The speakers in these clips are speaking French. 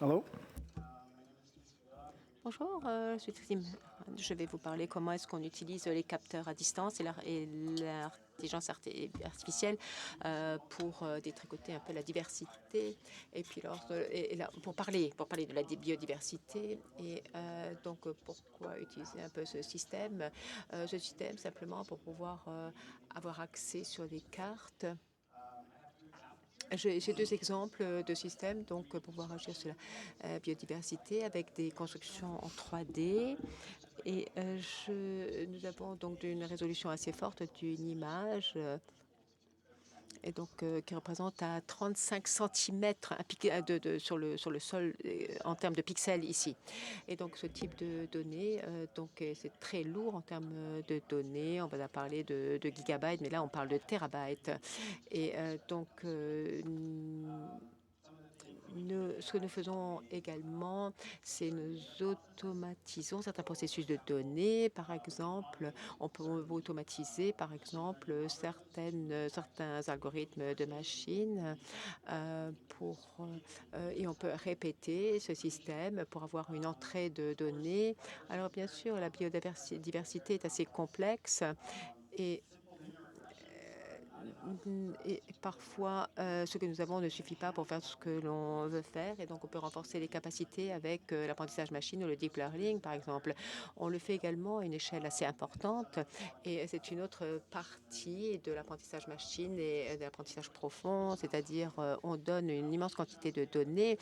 Hello. Bonjour, je suis Trim. Je vais vous parler comment est-ce qu'on utilise les capteurs à distance et l'intelligence artificielle pour détricoter un peu la diversité et puis pour parler de la biodiversité et donc pourquoi utiliser un peu ce système simplement pour pouvoir avoir accès sur des cartes. J'ai deux exemples de systèmes donc pour pouvoir agir sur la biodiversité avec des constructions en 3D. Et nous avons donc une résolution assez forte d'une image et donc qui représente à 35 centimètres sur le sol en termes de pixels ici. Et donc ce type de données, c'est très lourd en termes de données. On va parler de gigabytes, mais là on parle de terabytes. Et ce que nous faisons également, c'est nous automatisons certains processus de données. Par exemple, on peut automatiser, par exemple, certains algorithmes de machine et on peut répéter ce système pour avoir une entrée de données. Alors, bien sûr, la biodiversité est assez complexe et parfois, ce que nous avons ne suffit pas pour faire ce que l'on veut faire. Et donc, on peut renforcer les capacités avec l'apprentissage machine ou le deep learning, par exemple. On le fait également à une échelle assez importante. Et c'est une autre partie de l'apprentissage machine et de l'apprentissage profond, c'est-à-dire on donne une immense quantité de données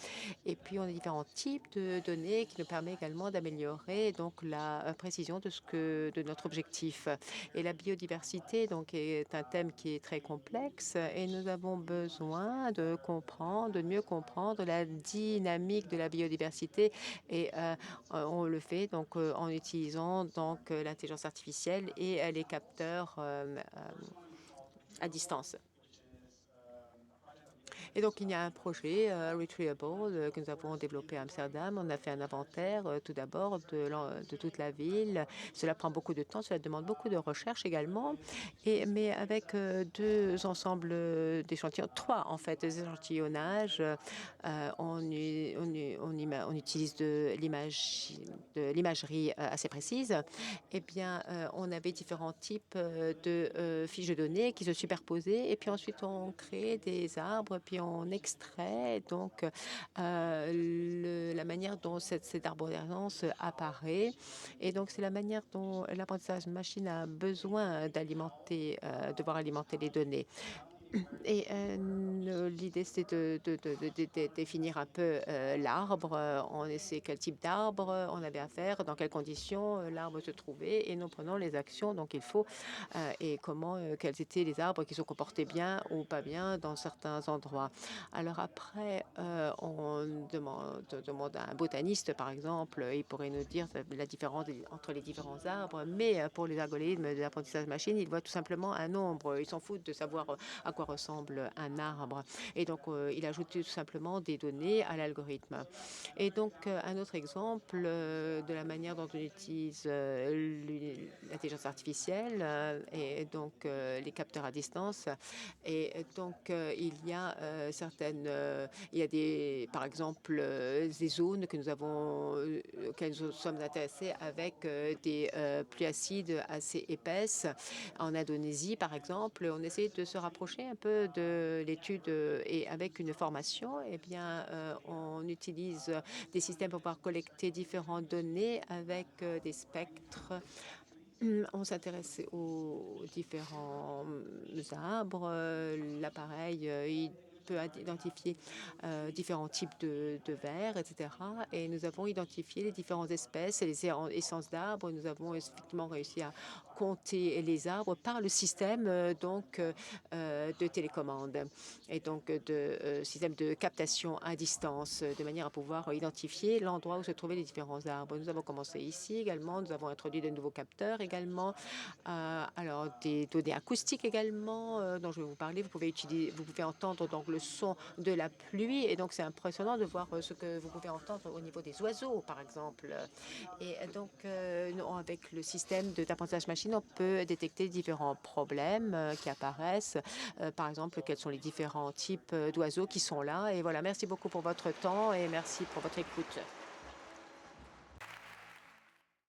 et puis on a différents types de données qui nous permet également d'améliorer donc la précision de notre objectif. Et la biodiversité donc est un thème qui est très complexe et nous avons besoin de mieux comprendre la dynamique de la biodiversité et on le fait donc en utilisant donc l'intelligence artificielle et les capteurs à distance. Et donc, il y a un projet Retrievable que nous avons développé à Amsterdam. On a fait un inventaire tout d'abord de toute la ville. Cela prend beaucoup de temps, cela demande beaucoup de recherche également. Mais avec deux ensembles d'échantillons, trois en fait, des échantillonnages, on utilise de l'imagerie assez précise. Eh bien, on avait différents types de fiches de données qui se superposaient et puis ensuite on crée des arbres puis on extrait donc la manière dont cette arborescence apparaît. Et donc, c'est la manière dont l'apprentissage machine a besoin devoir alimenter les données. Et l'idée, c'est de définir un peu l'arbre. On essaie quel type d'arbre on avait à faire, dans quelles conditions l'arbre se trouvait, et nous prenons les actions donc il faut et quels étaient les arbres qui se comportaient bien ou pas bien dans certains endroits. Alors après, on demande à un botaniste, par exemple, il pourrait nous dire la différence entre les différents arbres, mais pour les algorithmes de l'apprentissage machine, ils voient tout simplement un nombre. Ils s'en foutent de savoir à quoi ressemble un arbre. Et donc, il ajoute tout simplement des données à l'algorithme. Et donc, un autre exemple de la manière dont on utilise l'intelligence artificielle et donc les capteurs à distance. Et donc, il y a par exemple, des zones auxquelles nous sommes intéressés avec des pluies acides assez épaisses. En Indonésie, par exemple, on essaie de se rapprocher un peu de l'étude et avec une formation, eh bien, on utilise des systèmes pour pouvoir collecter différentes données avec des spectres. On s'intéresse aux différents arbres. L'appareil, il peut identifier différents types de vers, etc. Et nous avons identifié les différentes espèces et les essences d'arbres. Nous avons effectivement réussi à compter les arbres par le système de télécommande et donc de système de captation à distance de manière à pouvoir identifier l'endroit où se trouvaient les différents arbres. Nous avons commencé ici également. Nous avons introduit de nouveaux capteurs également. Alors des données acoustiques également dont je vais vous parler. Vous pouvez entendre donc le son de la pluie et donc c'est impressionnant de voir ce que vous pouvez entendre au niveau des oiseaux par exemple. Et donc avec le système d'apprentissage machine, médecine, on peut détecter différents problèmes qui apparaissent. Par exemple, quels sont les différents types d'oiseaux qui sont là. Et voilà, merci beaucoup pour votre temps et merci pour votre écoute.